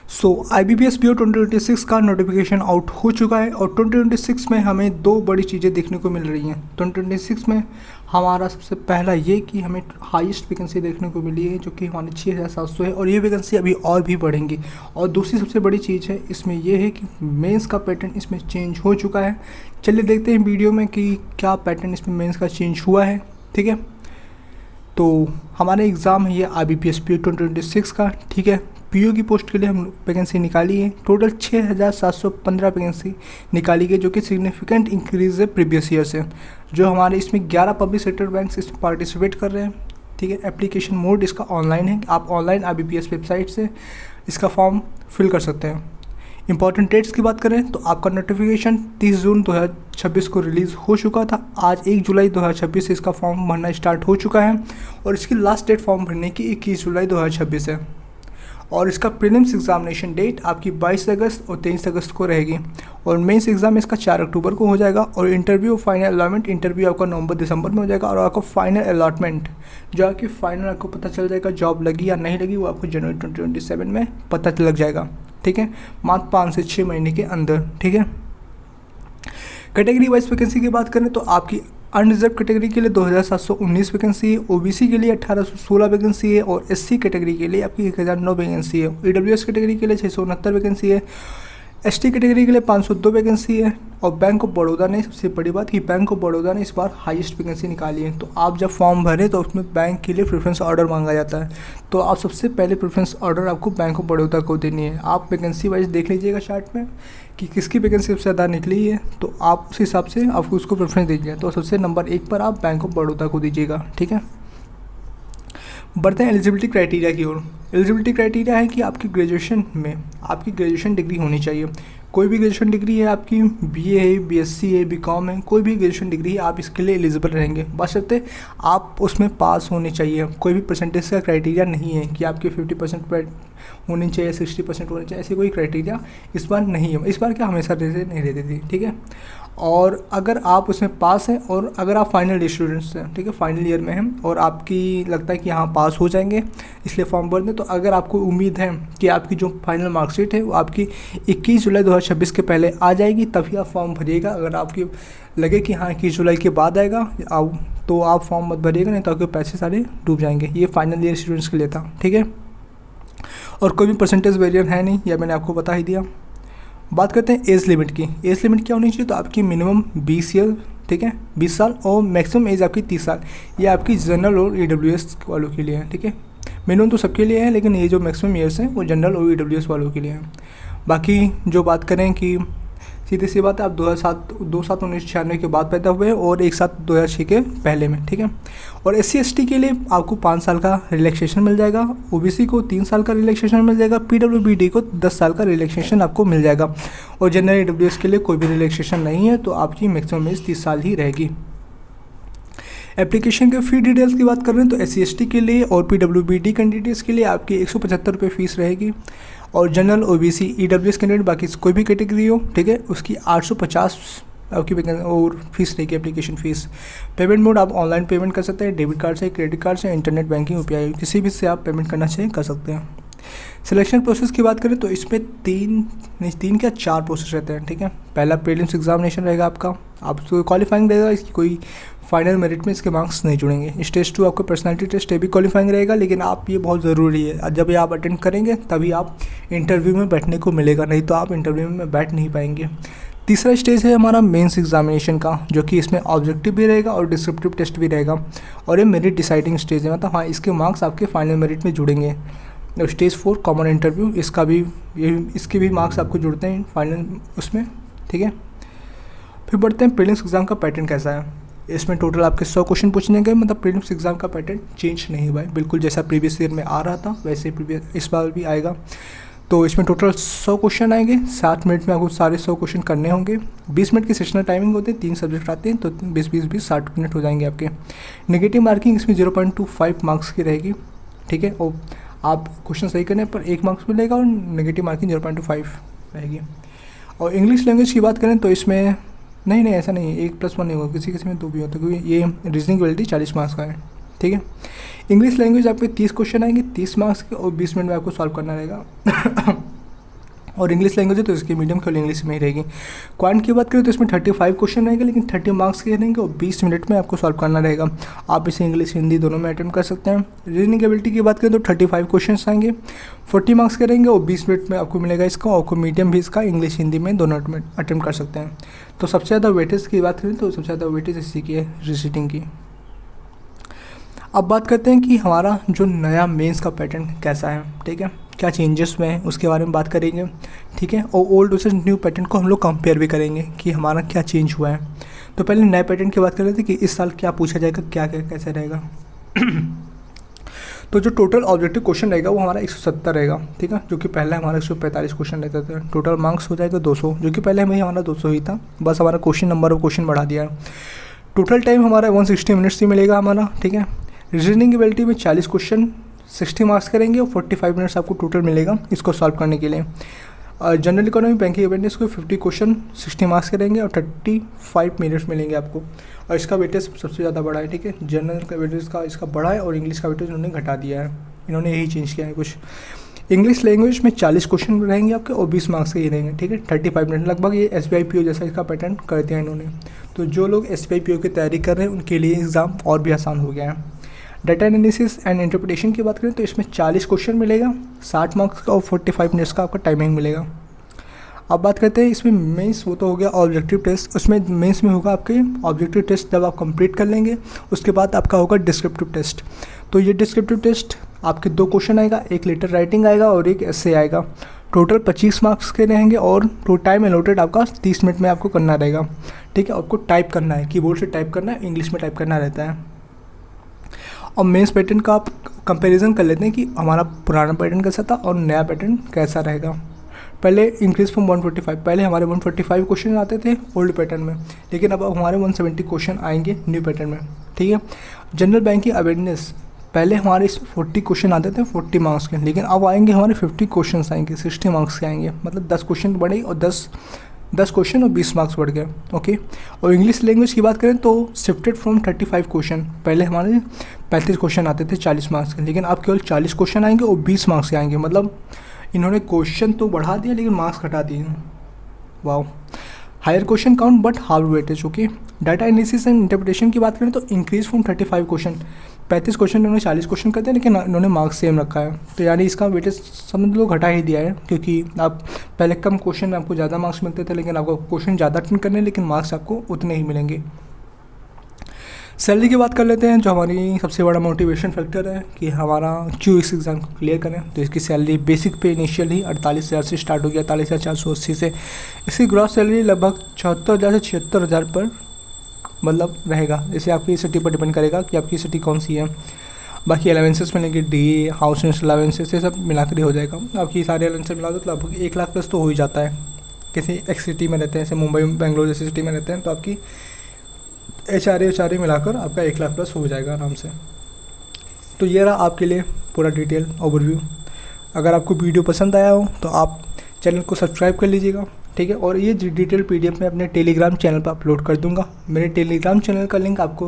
सो IBPS PO 2026 का notification out हो चुका है और 2026 में हमें दो बड़ी चीज़ें देखने को मिल रही हैं। 2026 में हमारा सबसे पहला ये कि हमें हाईएस्ट वैकेंसी देखने को मिली है जो कि हमारी 6700 है और ये वैकेंसी अभी और भी बढ़ेंगी। और दूसरी सबसे बड़ी चीज़ है इसमें ये है कि मेंस का पैटर्न इसमें चेंज हो चुका है। चलिए देखते हैं वीडियो में कि क्या पैटर्न इसमें मेंस का चेंज हुआ है। ठीक है, तो हमारा एग्ज़ाम है ये IBPS PO 2026 का। ठीक है, PO की पोस्ट के लिए हम वैकेंसी निकाली है। टोटल 6715 वैकेंसी निकाली गई जो कि सिग्निफिकेंट इंक्रीज़ है प्रीवियस ईयर से। जो हमारे इसमें 11 पब्लिक सेक्टर बैंक्स इसमें पार्टिसिपेट कर रहे हैं। ठीक है, एप्लीकेशन मोड इसका ऑनलाइन है, आप ऑनलाइन IBPS वेबसाइट से इसका फॉर्म फिल कर सकते हैं। इंपॉर्टेंट डेट्स की बात करें तो आपका नोटिफिकेशन 30 जून 2026 को रिलीज़ हो चुका था। आज 1 जुलाई 2026 से इसका फॉर्म भरना स्टार्ट हो चुका है और इसकी लास्ट डेट फॉर्म भरने की 21 जुलाई 2026 है। और इसका प्रीलिम्स एग्जामिनेशन डेट आपकी 22 अगस्त और 23 अगस्त को रहेगी और मेंस एग्ज़ाम इसका 4 अक्टूबर को हो जाएगा। और इंटरव्यू फाइनल अलॉटमेंट इंटरव्यू आपका नवंबर दिसंबर में हो जाएगा और आपका फाइनल अलॉटमेंट जो आपकी फाइनल आपको पता चल जाएगा जॉब लगी या नहीं लगी वो आपको जनवरी 2027 में पता लग जाएगा। ठीक है, मात्र 5 से 6 महीने के अंदर। ठीक है, कैटेगरी वाइज वैकेंसी की बात करें तो आपकी अनरिजर्व कैटेगरी के लिए 2719 वैकेंसी है, OBC के लिए 1816 वैकेंसी है और SC कैटेगरी के लिए आपकी 1009 वैकेंसी है। EWS कैटेगरी के लिए 669 वैकेंसी है। ST कैटेगरी के लिए 502 वैकेंसी है। और बैंक ऑफ बड़ौदा ने सबसे बड़ी बात कि बैंक ऑफ बड़ौदा ने इस बार हाईएस्ट वैकेंसी निकाली है। तो आप जब फॉर्म भरें तो उसमें बैंक के लिए प्रेफरेंस ऑर्डर मांगा जाता है, तो आप सबसे पहले प्रेफरेंस ऑर्डर आपको बैंक ऑफ बड़ौदा को देनी है। आप वैकेंसी वाइज देख लीजिएगा चार्ट में कि किसकी वैकेंसी सबसे ज़्यादा निकली है, तो आप उस हिसाब से आपको उसको प्रेफरेंस दीजिए। तो सबसे नंबर 1 पर आप बैंक ऑफ बड़ौदा को दीजिएगा। ठीक है, बढ़ते हैं एलिजिबिलिटी क्राइटेरिया की ओर। एलिजिबिलिटी क्राइटेरिया है कि आपकी ग्रेजुएशन में आपकी ग्रेजुएशन डिग्री होनी चाहिए। कोई भी ग्रेजुएशन डिग्री है आपकी, BA है, BSc है, BCom है, कोई भी ग्रेजुएशन डिग्री है आप इसके लिए एलिजिबल रहेंगे। बशर्ते आप उसमें पास होने चाहिए। कोई भी परसेंटेज का क्राइटेरिया नहीं है कि आपके 50% होनी चाहिए, 60% होनी चाहिए, ऐसी कोई क्राइटेरिया इस बार नहीं है। इस बार क्या हमेशा नहीं रहती थी। ठीक है, और अगर आप उसमें पास हैं और अगर आप फाइनल स्टूडेंट्स हैं, ठीक है, फाइनल ईयर में हैं और आपकी लगता है कि हाँ पास हो जाएंगे इसलिए फॉर्म भर दें, तो अगर आपको उम्मीद है कि आपकी जो फाइनल मार्कशीट है वो आपकी 21 जुलाई 2026 के पहले आ जाएगी तभी आप फॉर्म भरिएगा। अगर आपकी लगे कि हाँ 21 जुलाई के बाद आएगा तो आप फॉर्म मत भरिएगा, नहीं तो आपके पैसे सारे डूब जाएंगे। ये फाइनल ईयर स्टूडेंट्स के लिए था। ठीक है, और कोई भी परसेंटेज वेरिएंट है नहीं, यह मैंने आपको बता ही दिया। बात करते हैं एज लिमिट की। एज लिमिट क्या होनी चाहिए, तो आपकी मिनिमम 20 ईयर, ठीक है, 20 साल और मैक्सिमम एज आपकी 30 साल। ये आपकी जनरल और EWS वालों के लिए है। ठीक है, मिनिमम तो सबके लिए है लेकिन ये जो मैक्सिमम ईयर्स हैं वो जनरल और EWS वालों के लिए हैं। बाकी जो बात करें कि सीधी सी बात है, आप 2/7/1996 के बाद पैदा हुए और 1/7/2006 के पहले में। ठीक है, और SC ST के लिए आपको 5 साल का रिलैक्सेशन मिल जाएगा, OBC को 3 साल का रिलैक्सेशन मिल जाएगा, PWBD को 10 साल का रिलैक्सेशन आपको मिल जाएगा और जनरल EWS के लिए कोई भी रिलैक्सेशन नहीं है, तो आपकी मैक्सिमम एज 30 साल ही रहेगी। एप्लीकेशन के फ़ी डिटेल्स की बात कर रहे हैं तो SC ST के लिए और PWBD कैंडिडेट्स के लिए आपकी 175 रुपये फ़ीस रहेगी और जनरल OBC EWS कैंडिडेट बाकी कोई भी कैटेगरी हो, ठीक है, उसकी 850 आपकी और फीस रहेगी एप्लीकेशन फ़ीस। पेमेंट मोड आप ऑनलाइन पेमेंट कर सकते हैं, डेबिट कार्ड से, क्रेडिट कार्ड से, इंटरनेट बैंकिंग, UPI किसी भी से आप पेमेंट करना चाहिए कर सकते हैं। सिलेक्शन प्रोसेस की बात करें तो इसमें 3 क्या 4 प्रोसेस रहते हैं। ठीक है, पहला प्रीलिम्स एग्जामिनेशन रहेगा आपका, आप उसको क्वालिफाइंग रहेगा, इसकी कोई फाइनल मेरिट में इसके मार्क्स नहीं जुड़ेंगे। स्टेज 2 आपका पर्सनालिटी टेस्ट, ये भी क्वालिफाइंग रहेगा लेकिन आप ये बहुत ज़रूरी है, जब ये आप अटेंड करेंगे तभी आप इंटरव्यू में बैठने को मिलेगा, नहीं तो आप इंटरव्यू में बैठ नहीं पाएंगे। तीसरा स्टेज है हमारा मेंस एग्जामिनेशन का, जो कि इसमें ऑब्जेक्टिव भी रहेगा और डिस्क्रिप्टिव टेस्ट भी रहेगा और ये मेरिट डिसाइडिंग स्टेज है, मतलब हाँ इसके मार्क्स आपके फाइनल मेरिट में जुड़ेंगे। स्टेज 4 कॉमन इंटरव्यू, इसके भी मार्क्स आपको जुड़ते हैं फाइनल उसमें। ठीक है, फिर बढ़ते हैं प्रीलिम्स एग्ज़ाम का पैटर्न कैसा है। इसमें टोटल आपके 100 क्वेश्चन पूछने गए, मतलब प्रीलिम्स एग्ज़ाम का पैटर्न चेंज नहीं हुआ है, बिल्कुल जैसा प्रीवियस ईयर में आ रहा था वैसे इस बार भी आएगा। तो इसमें टोटल 100 क्वेश्चन आएंगे, 60 मिनट में आपको सारे 100 क्वेश्चन करने होंगे। 20 मिनट की सेशनल टाइमिंग होती है, 3 सब्जेक्ट आते हैं तो 20-20-20 60 मिनट हो जाएंगे आपके। नेगेटिव मार्किंग इसमें 0.25 मार्क्स की रहेगी। ठीक है, और आप क्वेश्चन सही करने पर 1 मार्क्स मिलेगा और नेगेटिव मार्किंग 0.25 रहेगी। और इंग्लिश लैंग्वेज की बात करें तो इसमें नहीं ऐसा नहीं है, 1+1 नहीं होगा, किसी में 2 भी होता है, क्योंकि ये रीजनिंग एबिलिटी 40 मार्क्स का है। ठीक है, इंग्लिश लैंग्वेज आपके 30 क्वेश्चन आएंगे 30 मार्क्स के और 20 मिनट में आपको सॉल्व करना रहेगा। और इंग्लिश लैंग्वेज है तो इसकी मीडियम केवल इंग्लिश में ही रहेगी। क्वांट की बात करें तो इसमें 35 क्वेश्चन रहेंगे, लेकिन 30 मार्क्स के रहेंगे और 20 मिनट में आपको सॉल्व करना रहेगा। आप इसे इंग्लिश हिंदी दोनों में अटेम्प्ट कर सकते हैं। रीजनिंग एबिलिटी की बात करें तो 35 क्वेश्चन आएंगे, 40 मार्क्स के रहेंगे और 20 मिनट में आपको मिलेगा इसका। आपको मीडियम भी इसका इंग्लिश हिंदी में दोनों अटेम्प्ट कर सकते हैं। तो सबसे ज़्यादा वेटेज की बात करें तो सबसे ज़्यादा वेटेज इसी की है, रीजनिंग की। अब बात करते हैं कि हमारा जो नया मेंस का पैटर्न कैसा है, ठीक है, क्या चेंजेस हुए हैं उसके बारे में बात करेंगे, ठीक है। और ओल्ड वर्सेस न्यू पैटर्न को हम लोग कंपेयर भी करेंगे कि हमारा क्या चेंज हुआ है। तो पहले नए पैटर्न की बात कर रहे थे कि इस साल क्या पूछा जाएगा, क्या क्या कैसे रहेगा। तो जो टोटल ऑब्जेक्टिव क्वेश्चन रहेगा वो हमारा 170 रहेगा, ठीक है, जो कि पहले हमारा 145 क्वेश्चन रहते थे। टोटल मार्क्स हो जाएगा 200, जो कि पहले हमें हमारा 200 ही था, बस हमारा क्वेश्चन नंबर ऑफ क्वेश्चन बढ़ा दिया है। टोटल टाइम हमारा 160 मिनट्स ही मिलेगा हमारा, ठीक है। रीजनिंग एबिलिटी में 40 क्वेश्चन 60 मार्क्स करेंगे और 45 मिनट्स आपको टोटल मिलेगा इसको सॉल्व करने के लिए। जनरल इकोनॉमी बैंकिंग अवेयरनेस को 50 क्वेश्चन 60 मार्क्स करेंगे और 35 मिनट्स मिलेंगे आपको। और इसका वेटेज सबसे ज़्यादा बड़ा है, ठीक है। जनरल का वेटेज का इसका बड़ा है और इंग्लिश का वेटेज उन्होंने घटा दिया है, इन्होंने यही चेंज किया है कुछ। इंग्लिश लैंग्वेज में 40 क्वेश्चन रहेंगे आपके और 20 मार्क्स के ही रहेंगे, ठीक है। 35 मिनट लगभग ये SBI PO जैसा इसका पैटर्न कर दिया इन्होंने। तो जो लोग SBI PO की तैयारी कर रहे हैं उनके लिए एग्ज़ाम और भी आसान हो गया है। डाटा एनालिसिस एंड इंटरप्रिटेशन की बात करें तो इसमें 40 क्वेश्चन मिलेगा, 60 मार्क्स का और 45 मिनट्स का आपका टाइमिंग मिलेगा। अब बात करते हैं इसमें मेंस, वो तो हो गया ऑब्जेक्टिव टेस्ट। उसमें मेंस में होगा आपके ऑब्जेक्टिव टेस्ट जब आप कंप्लीट कर लेंगे उसके बाद आपका होगा डिस्क्रिप्टिव टेस्ट। तो ये डिस्क्रिप्टिव टेस्ट आपके 2 क्वेश्चन आएगा, एक लेटर राइटिंग आएगा और एक एसे आएगा। टोटल 25 मार्क्स के रहेंगे और तो टाइम एलोटेड आपका 30 मिनट में आपको करना रहेगा, ठीक है। आपको टाइप करना है, कीबोर्ड से टाइप करना है, इंग्लिश में टाइप करना रहता है। और मेंस पैटर्न का आप कंपैरिजन कर लेते हैं कि हमारा पुराना पैटर्न कैसा था और नया पैटर्न कैसा रहेगा। पहले इंक्रीज फ्रॉम 145, पहले हमारे 145 क्वेश्चन आते थे ओल्ड पैटर्न में, लेकिन अब हमारे 170 क्वेश्चन आएंगे न्यू पैटर्न में, ठीक है। जनरल बैंकिंग अवेयरनेस, पहले हमारे इसमें 40 क्वेश्चन आते थे 40 मार्क्स के, लेकिन अब आएंगे हमारे 50 क्वेश्चन आएंगे 60 मार्क्स के आएंगे, मतलब 10 क्वेश्चन बढ़े और 10 क्वेश्चन और 20 मार्क्स बढ़ गए, ओके। और इंग्लिश लैंग्वेज की बात करें तो शिफ्टेड फ्रॉम 35 क्वेश्चन, पहले हमारे 35 क्वेश्चन आते थे 40 मार्क्स के, लेकिन अब केवल 40 क्वेश्चन आएंगे और 20 मार्क्स के आएंगे, मतलब इन्होंने क्वेश्चन तो बढ़ा दिया लेकिन मार्क्स घटा दिए। Wow. Higher question count but half weightage, okay. Data analysis and interpretation की बात करें तो इंक्रीज फ्रॉम 35 क्वेश्चन, 35 क्वेश्चन इन्होंने 40 क्वेश्चन करते हैं, लेकिन इन्होंने मार्क्स सेम रखा है। तो यानी इसका वेटेज समझ लो घटा ही दिया है, क्योंकि आप पहले कम क्वेश्चन में आपको ज़्यादा मार्क्स मिलते थे, लेकिन आपको क्वेश्चन ज़्यादा अटेंड करने लेकिन मार्क्स आपको उतने ही मिलेंगे। सैलरी की बात कर लेते हैं, जो हमारी सबसे बड़ा मोटिवेशन फैक्टर है कि हमारा QS एग्ज़ाम क्लियर करें। तो इसकी सैलरी बेसिक पे इनिशियल ही 48,000 से स्टार्ट हो गया, 48,480 से। इसकी ग्रॉस सैलरी लगभग 74,000 से 76,000 पर मतलब रहेगा। जैसे आपकी सिटी पर डिपेंड करेगा कि आपकी सिटी कौन सी है। बाकी अलावेंसेस मिलेंगे, DA, हाउस रेंट अलावेंसेस, ये सब मिलाकर ही हो जाएगा। आपकी सारे अलावेंसेस मिला दो तो लगभग 1 लाख प्लस तो हो ही जाता है। किसी एक सिटी में रहते हैं, जैसे मुंबई बेंगलोर जैसी सिटी में रहते हैं, तो आपकी HRA मिलाकर आपका 1 लाख प्लस हो जाएगा आराम से। तो ये रहा आपके लिए पूरा डिटेल ओवरव्यू। अगर आपको वीडियो पसंद आया हो तो आप चैनल को सब्सक्राइब कर लीजिएगा, ठीक है। और ये डिटेल PDF मैं अपने टेलीग्राम चैनल पर अपलोड कर दूंगा। मेरे टेलीग्राम चैनल का लिंक आपको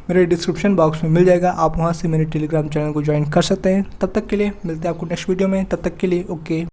मेरे डिस्क्रिप्शन बॉक्स में मिल जाएगा, आप वहाँ से मेरे टेलीग्राम चैनल को ज्वाइन कर सकते हैं। तब तक के लिए मिलते हैं आपको नेक्स्ट वीडियो में, तब तक के लिए ओके।